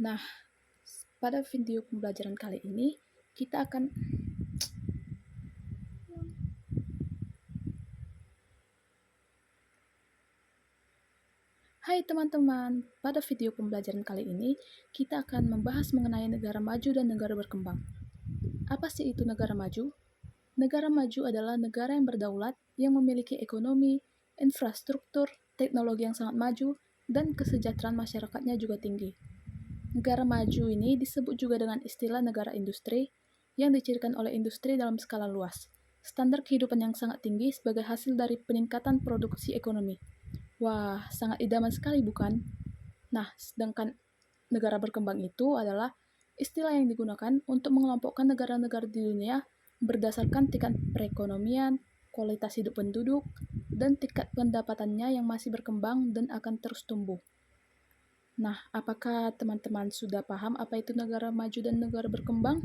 Nah, pada video pembelajaran kali ini kita akan Hai teman-teman, pada video pembelajaran kali ini kita akan membahas mengenai negara maju dan negara berkembang. Apa sih itu negara maju? Negara maju adalah negara yang berdaulat, yang memiliki ekonomi, infrastruktur, teknologi yang sangat maju, dan kesejahteraan masyarakatnya juga tinggi. Negara maju ini disebut juga dengan istilah negara industri yang dicirikan oleh industri dalam skala luas. Standar kehidupan yang sangat tinggi sebagai hasil dari peningkatan produksi ekonomi. Wah, sangat idaman sekali bukan? Nah, sedangkan negara berkembang itu adalah istilah yang digunakan untuk mengelompokkan negara-negara di dunia berdasarkan tingkat perekonomian, kualitas hidup penduduk, dan tingkat pendapatannya yang masih berkembang dan akan terus tumbuh. Nah, apakah teman-teman sudah paham apa itu negara maju dan negara berkembang?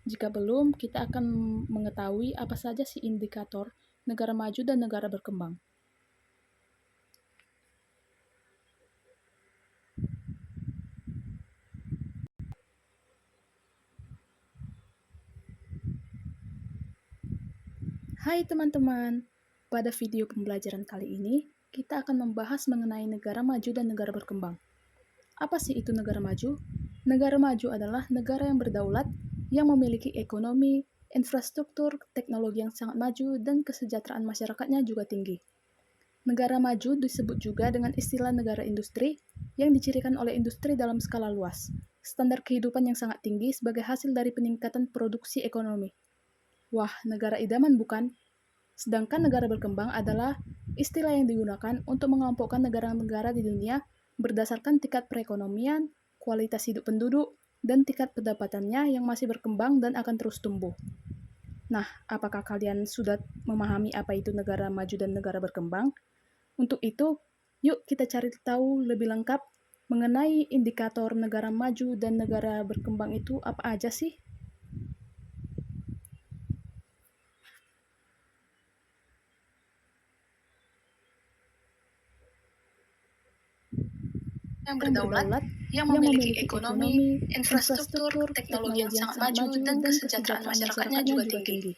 Jika belum, kita akan mengetahui apa saja sih indikator negara maju dan negara berkembang. Hai teman-teman, pada video pembelajaran kali ini, kita akan membahas mengenai negara maju dan negara berkembang. Apa sih itu negara maju? Negara maju adalah negara yang berdaulat, yang memiliki ekonomi, infrastruktur, teknologi yang sangat maju, dan kesejahteraan masyarakatnya juga tinggi. Negara maju disebut juga dengan istilah negara industri, yang dicirikan oleh industri dalam skala luas. Standar kehidupan yang sangat tinggi sebagai hasil dari peningkatan produksi ekonomi. Wah, negara idaman bukan? Sedangkan negara berkembang adalah istilah yang digunakan untuk mengelompokkan negara-negara di dunia berdasarkan tingkat perekonomian, kualitas hidup penduduk, dan tingkat pendapatannya yang masih berkembang dan akan terus tumbuh. Nah, apakah kalian sudah memahami apa itu negara maju dan negara berkembang? Untuk itu, yuk kita cari tahu lebih lengkap mengenai indikator negara maju dan negara berkembang itu apa aja sih? Yang berdaulat, yang memiliki ekonomi, infrastruktur, teknologi yang sangat maju, dan kesejahteraan masyarakatnya juga tinggi.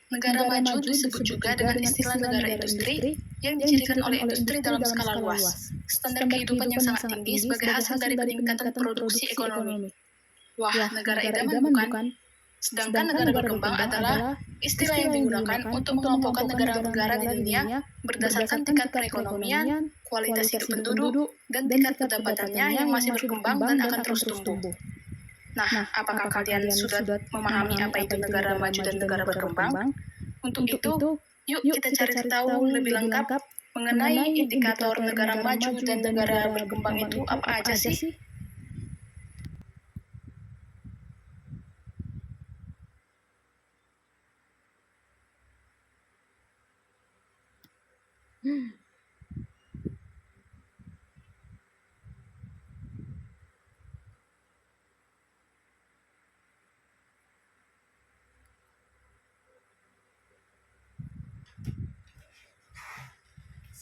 Negara maju disebut juga dengan istilah negara industri yang dicirikan oleh industri dalam skala luas. Standar kehidupan yang sangat tinggi sebagai hasil dari peningkatan produksi ekonomi. Wah, negara idaman bukan? Sedangkan negara berkembang adalah istilah yang digunakan untuk mengelompokkan negara-negara di dunia berdasarkan tingkat perekonomian, kualitas hidup penduduk, dan tingkat pendapatannya yang masih berkembang dan akan terus tumbuh. Nah, apakah kalian sudah memahami apa itu negara maju dan negara berkembang? Untuk itu, yuk kita cari tahu lebih lengkap mengenai indikator negara maju dan negara berkembang itu apa aja sih?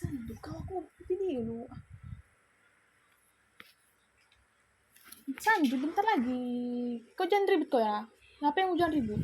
Sandu, kau aku video lu. Sandu, bentar lagi. Kau jangan ribut kau ya. Kenapa yang jangan ribut?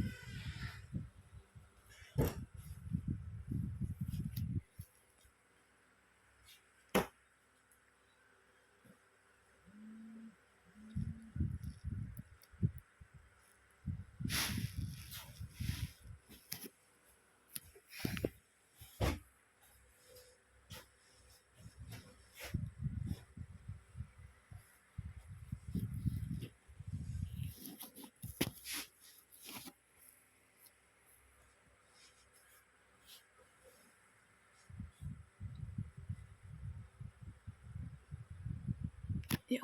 Yuk.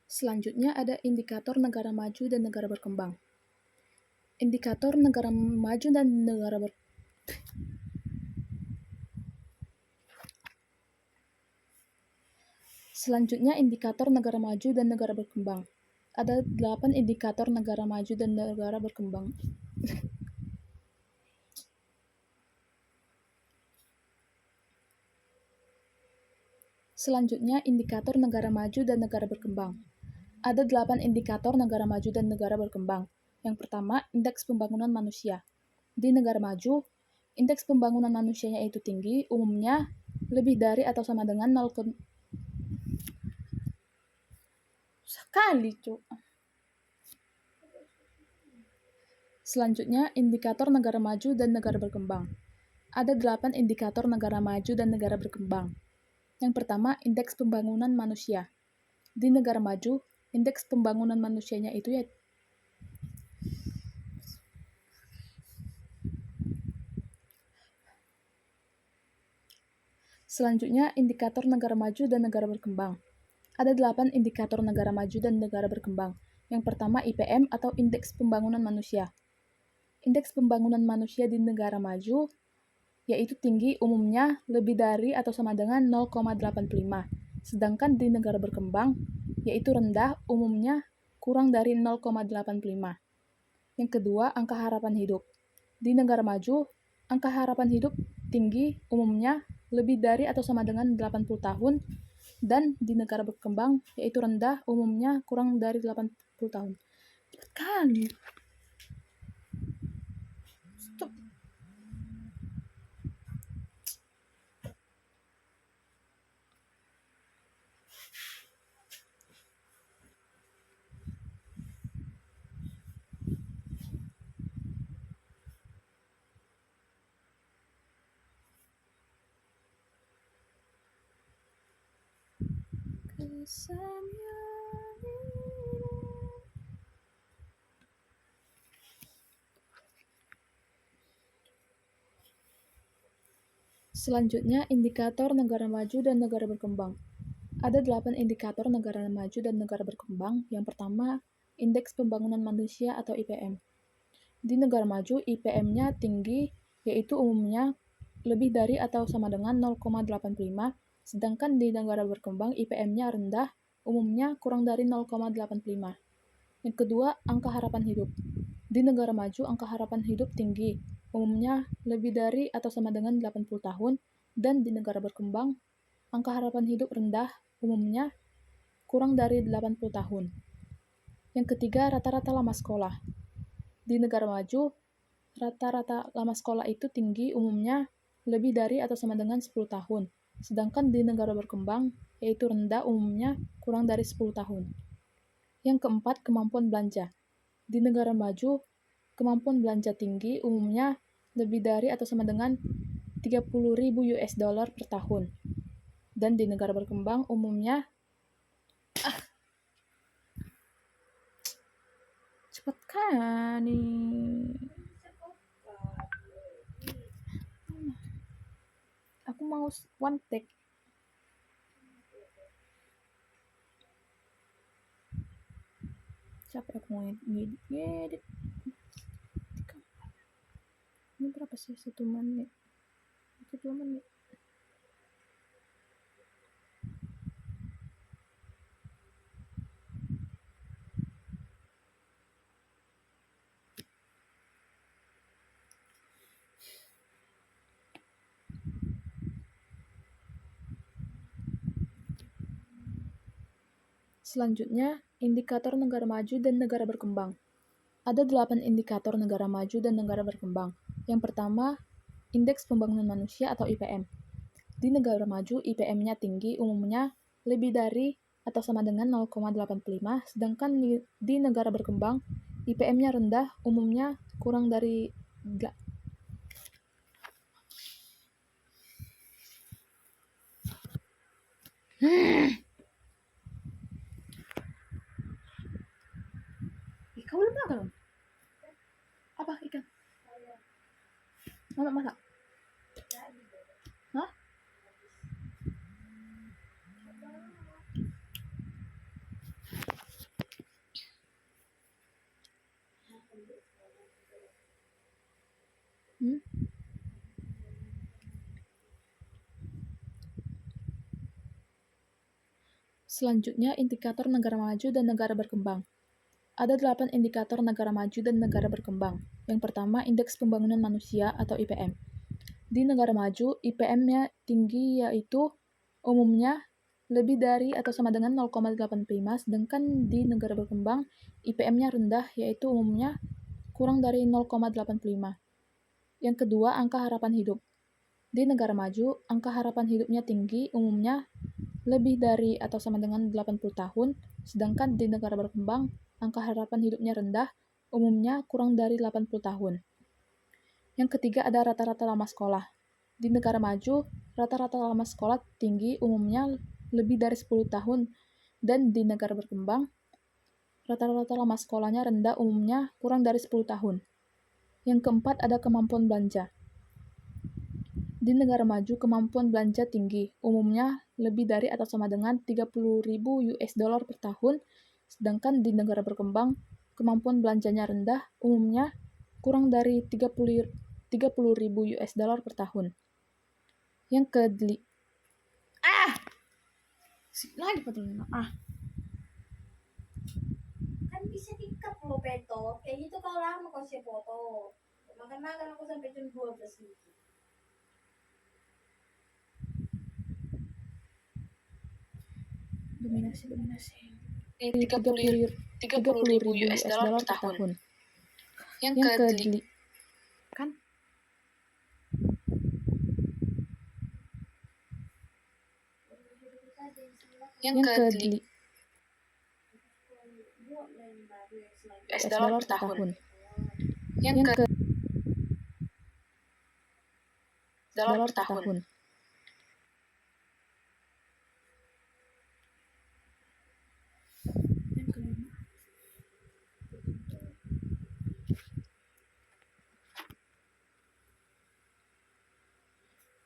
Selanjutnya ada indikator negara maju dan negara berkembang. Indikator negara maju dan negara Selanjutnya indikator negara maju dan negara berkembang. Ada 8 indikator negara maju dan negara berkembang. Selanjutnya indikator negara maju dan negara berkembang. Ada 8 indikator negara maju dan negara berkembang. Yang pertama, indeks pembangunan manusia. Di negara maju, indeks pembangunan manusianya itu tinggi, umumnya lebih dari atau sama dengan 0, sekali, Cuk. Selanjutnya, indikator negara maju dan negara berkembang. Ada 8 indikator negara maju dan negara berkembang. Yang pertama, indeks pembangunan manusia. Di negara maju, indeks pembangunan manusianya itu ya Selanjutnya, indikator negara maju dan negara berkembang. Ada 8 indikator negara maju dan negara berkembang. Yang pertama, IPM atau Indeks Pembangunan Manusia. Indeks pembangunan manusia di negara maju yaitu tinggi umumnya lebih dari atau sama dengan 0,85. Sedangkan di negara berkembang yaitu rendah umumnya kurang dari 0,85. Yang kedua, angka harapan hidup. Di negara maju, angka harapan hidup tinggi umumnya lebih dari atau sama dengan 80 tahun, dan di negara berkembang yaitu rendah umumnya kurang dari 80 tahun. Cepat kali. Stop. Selanjutnya, indikator negara maju dan negara berkembang. Ada 8 indikator negara maju dan negara berkembang. Yang pertama, Indeks Pembangunan Manusia atau IPM. Di negara maju, IPM-nya tinggi, yaitu umumnya lebih dari atau sama dengan 0,85, sedangkan di negara berkembang IPM-nya rendah, umumnya kurang dari 0,85. Yang kedua, angka harapan hidup. Di negara maju, angka harapan hidup tinggi, umumnya lebih dari atau sama dengan 80 tahun, dan di negara berkembang, angka harapan hidup rendah, umumnya kurang dari 80 tahun. Yang ketiga, rata-rata lama sekolah. Di negara maju, rata-rata lama sekolah itu tinggi, umumnya lebih dari atau sama dengan 10 tahun. Sedangkan di negara berkembang, yaitu rendah, umumnya kurang dari 10 tahun. Yang keempat, kemampuan belanja. Di negara maju, kemampuan belanja tinggi, umumnya lebih dari atau sama dengan 30.000 US dollar per tahun. Dan di negara berkembang, umumnya cepat kan nih. Aku mau one take. Capek aku mau ngedit. Ini berapa sih? 1 menit. 2 menit. Selanjutnya, indikator negara maju dan negara berkembang. Ada 8 indikator negara maju dan negara berkembang. Yang pertama, Indeks Pembangunan Manusia atau IPM. Di negara maju, IPM-nya tinggi, umumnya lebih dari atau sama dengan 0,85, sedangkan di negara berkembang, IPM-nya rendah, umumnya kurang dari Kau belum makan? Apa ikan? Mama masak? Hah? Selanjutnya, indikator negara maju dan negara berkembang. Ada 8 indikator negara maju dan negara berkembang. Yang pertama, Indeks Pembangunan Manusia atau IPM. Di negara maju, IPM-nya tinggi, yaitu umumnya lebih dari atau sama dengan 0,85, sedangkan di negara berkembang, IPM-nya rendah, yaitu umumnya kurang dari 0,85. Yang kedua, angka harapan hidup. Di negara maju, angka harapan hidupnya tinggi, umumnya lebih dari atau sama dengan 80 tahun, sedangkan di negara berkembang, angka harapan hidupnya rendah, umumnya kurang dari 80 tahun. Yang ketiga ada rata-rata lama sekolah. Di negara maju, rata-rata lama sekolah tinggi umumnya lebih dari 10 tahun, dan di negara berkembang, rata-rata lama sekolahnya rendah umumnya kurang dari 10 tahun. Yang keempat ada kemampuan belanja. Di negara maju, kemampuan belanja tinggi, umumnya lebih dari atau sama dengan 30.000 US dollar per tahun, sedangkan di negara berkembang, kemampuan belanjanya rendah, umumnya kurang dari 30.000 US dollar per tahun. Yang kedeli... lagi patulina. Kan bisa di-cut lo Beto. Kayak gitu kalau lama kau siap foto. Makan-makan aku sampai jam 12 gitu. Dominasi. 30.000 US dollar per tahun. Yang kedeli. Kan? Yang kedeli. US dollar per tahun. Yang ke dollar per tahun.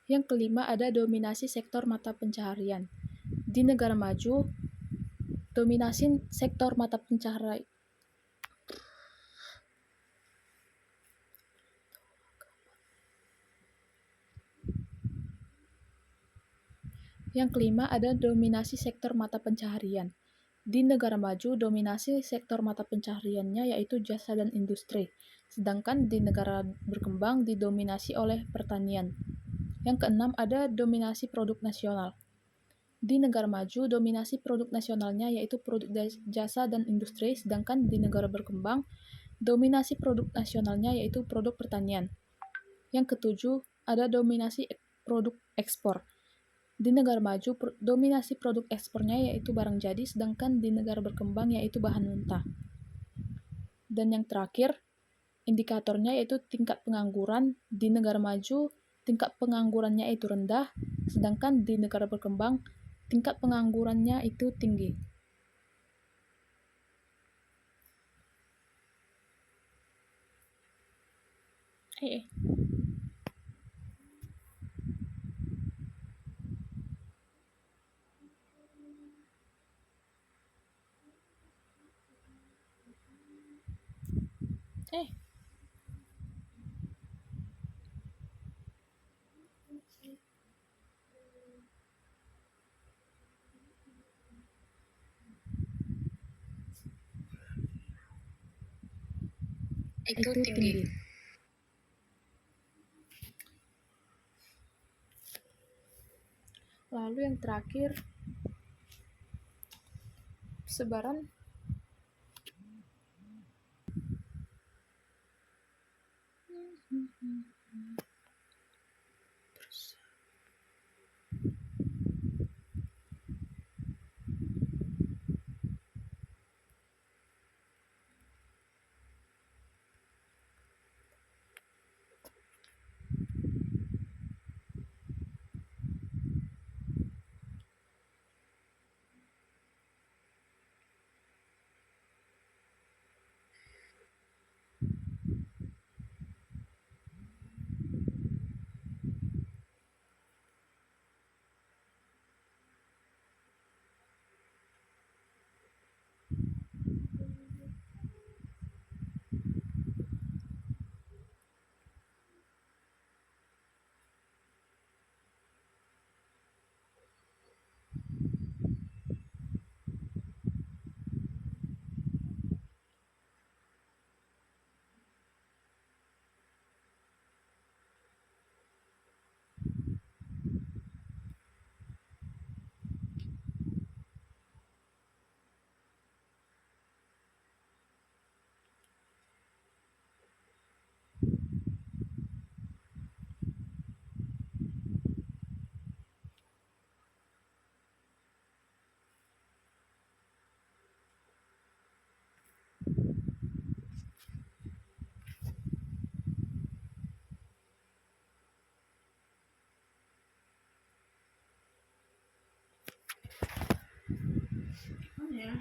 Yang kelima ada dominasi sektor mata pencaharian. Di negara maju, dominasi sektor mata pencaharian Yang kelima ada dominasi sektor mata pencaharian. Di negara maju, dominasi sektor mata pencahariannya yaitu jasa dan industri, sedangkan di negara berkembang didominasi oleh pertanian. Yang keenam ada dominasi produk nasional. Di negara maju, dominasi produk nasionalnya yaitu produk jasa dan industri, sedangkan di negara berkembang, dominasi produk nasionalnya yaitu produk pertanian. Yang ketujuh, ada dominasi produk ekspor. Di negara maju, dominasi produk ekspornya yaitu barang jadi, sedangkan di negara berkembang yaitu bahan mentah. Dan yang terakhir, indikatornya yaitu tingkat pengangguran. Di negara maju, tingkat penganggurannya itu rendah, sedangkan di negara berkembang, tingkat penganggurannya itu tinggi. Itu tinggi. Lalu yang terakhir, sebaran Ya.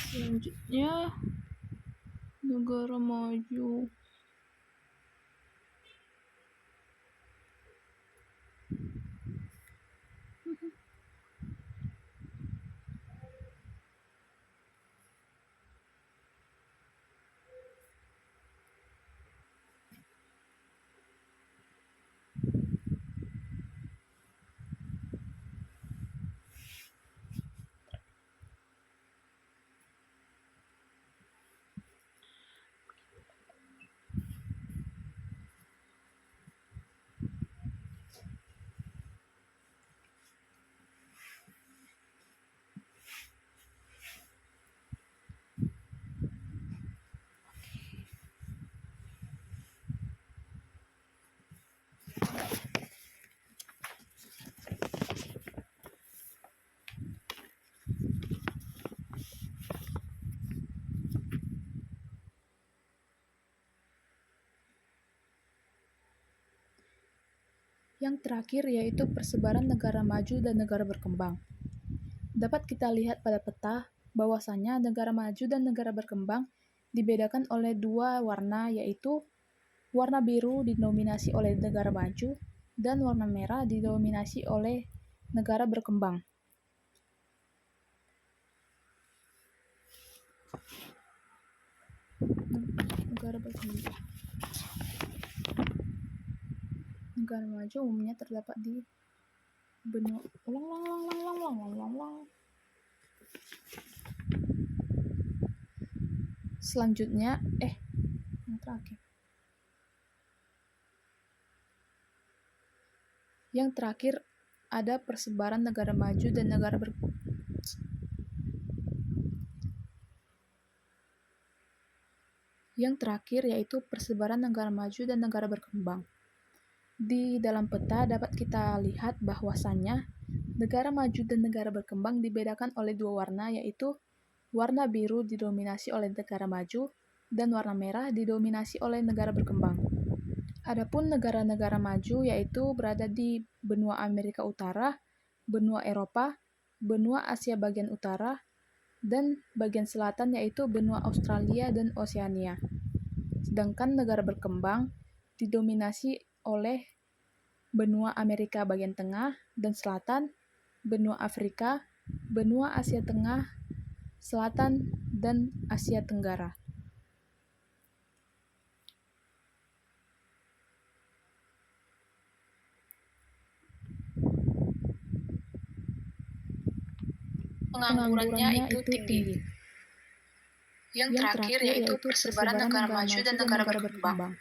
Selanjutnya, negara maju. Yang terakhir yaitu persebaran negara maju dan negara berkembang. Dapat kita lihat pada peta bahwasannya negara maju dan negara berkembang dibedakan oleh dua warna, yaitu warna biru didominasi oleh negara maju dan warna merah didominasi oleh negara berkembang. Negara berkembang. Negara maju umumnya terdapat di benua Selanjutnya, yang terakhir. Yang terakhir ada persebaran negara maju dan negara Yang terakhir yaitu persebaran negara maju dan negara berkembang. Di dalam peta dapat kita lihat bahwasannya negara maju dan negara berkembang dibedakan oleh dua warna, yaitu warna biru didominasi oleh negara maju dan warna merah didominasi oleh negara berkembang. Adapun negara-negara maju yaitu berada di benua Amerika Utara, benua Eropa, benua Asia bagian utara, dan bagian selatan yaitu benua Australia dan Oseania. Sedangkan negara berkembang didominasi oleh benua Amerika bagian tengah dan selatan, benua Afrika, benua Asia Tengah, Selatan, dan Asia Tenggara. Penganggurannya itu tinggi. Yang terakhir yaitu persebaran negara maju dan negara berkembang.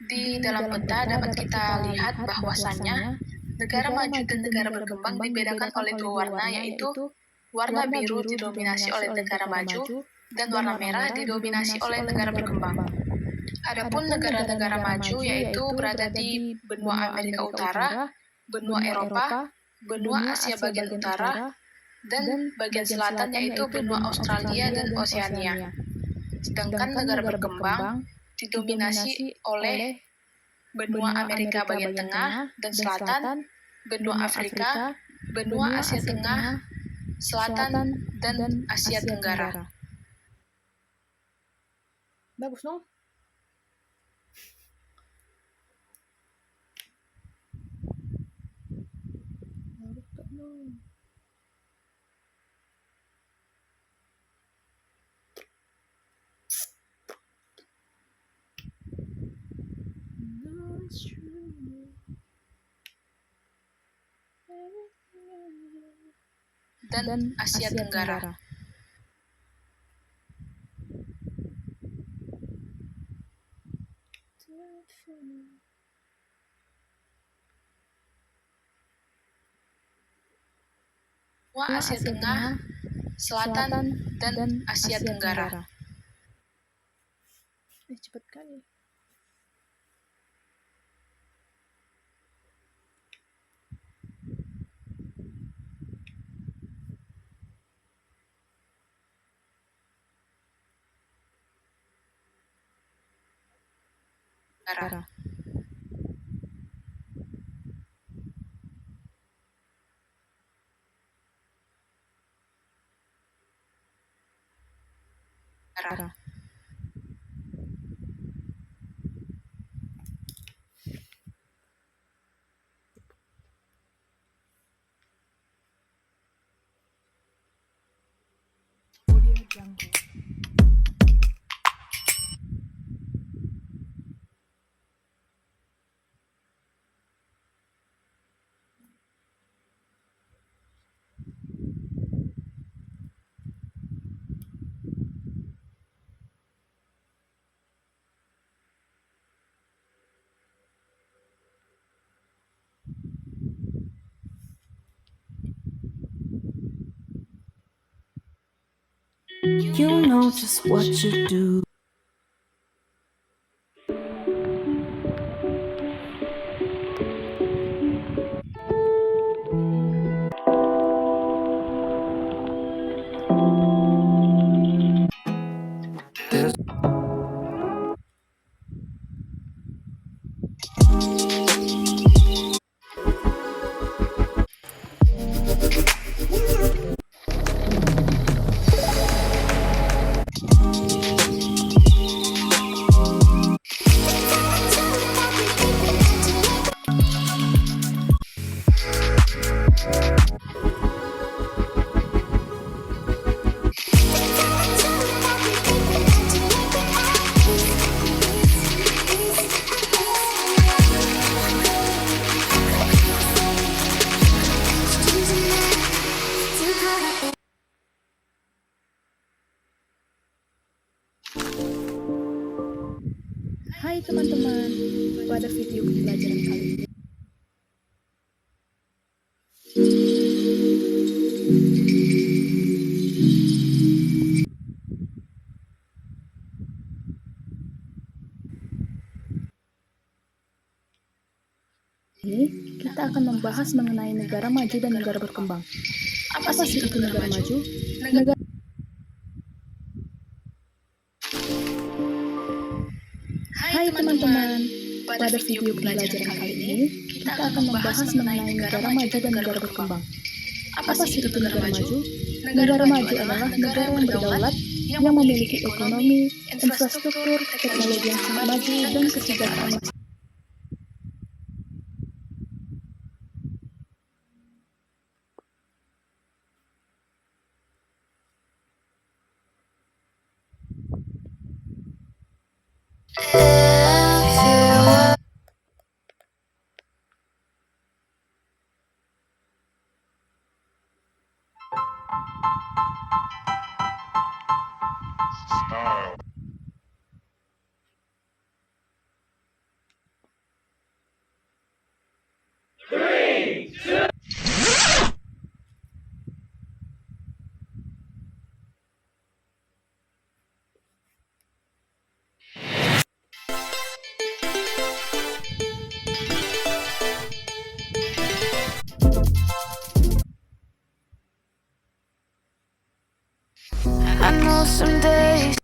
Di dalam peta dapat kita lihat bahwasannya negara maju dan negara berkembang dibedakan oleh dua warna, yaitu warna biru didominasi oleh negara maju dan warna merah didominasi oleh negara berkembang. Adapun negara-negara maju yaitu berada di benua Amerika Utara, benua Eropa, benua Asia bagian utara, dan bagian selatan yaitu benua Australia dan Oseania. Sedangkan negara berkembang didominasi oleh benua Amerika bagian tengah dan selatan, benua Afrika, benua Asia Tengah, Selatan, dan Asia Tenggara. Bagus dong. Dan Asia Tenggara. Asia Tengah, Selatan, dan Asia Tenggara. Cepat kali. negara. You know just what you do. There's Hai teman-teman, pada video pembelajaran kali ini kita akan membahas mengenai negara maju dan negara berkembang. Apa sih itu negara maju? Negara Hai teman-teman, pada video pembelajaran kali ini kita akan membahas mengenai negara maju dan negara berkembang. Apa sih itu negara maju? Negara maju adalah negara yang berdaulat, yang memiliki ekonomi, infrastruktur, teknologi yang sangat maju, dan kesejahteraan masyarakat. I know some days.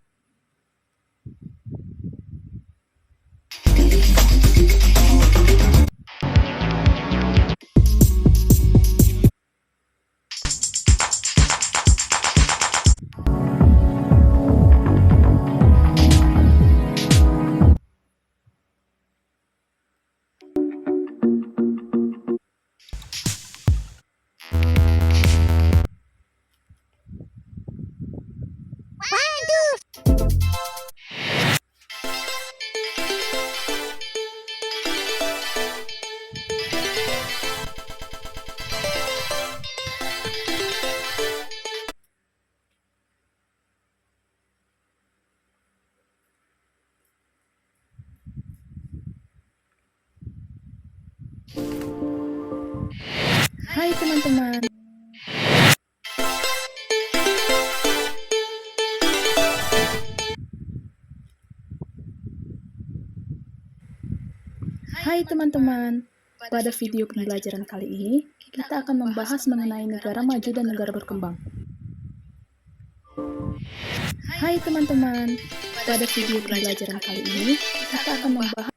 Hai teman-teman, pada video pembelajaran kali ini kita akan membahas mengenai negara maju dan negara berkembang. Hai teman-teman, pada video pembelajaran kali ini kita akan membahas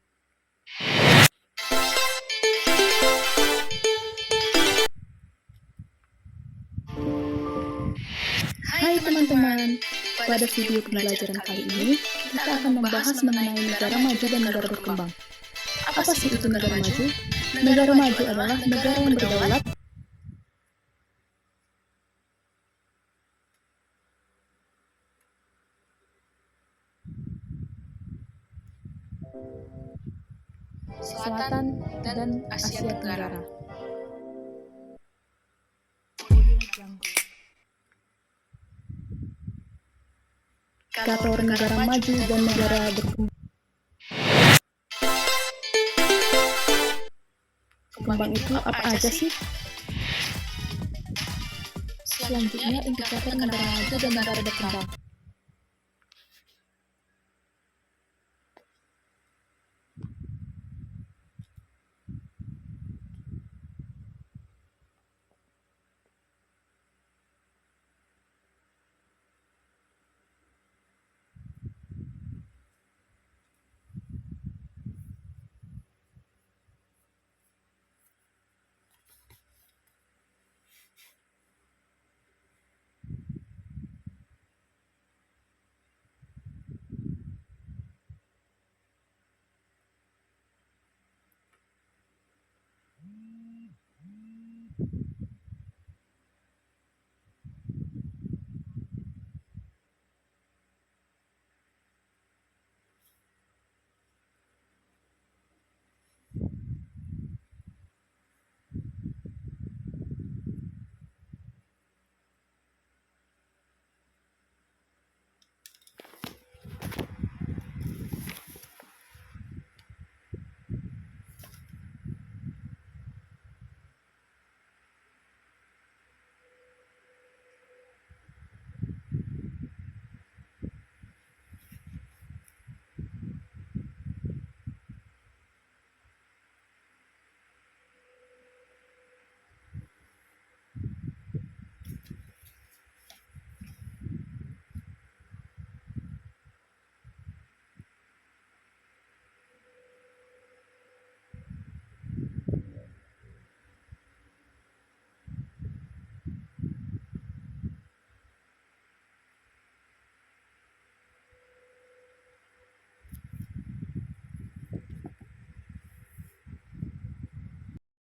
Hai teman-teman, pada video pembelajaran kali ini kita akan membahas mengenai negara maju dan negara berkembang. Apa sih itu negara maju? Negara maju adalah negara yang berdaulat, selatan, dan Asia Tenggara. Kalau negara maju dan negara berkembang itu apa aja sih? Selanjutnya, indikator negara maju dan negara berkembang.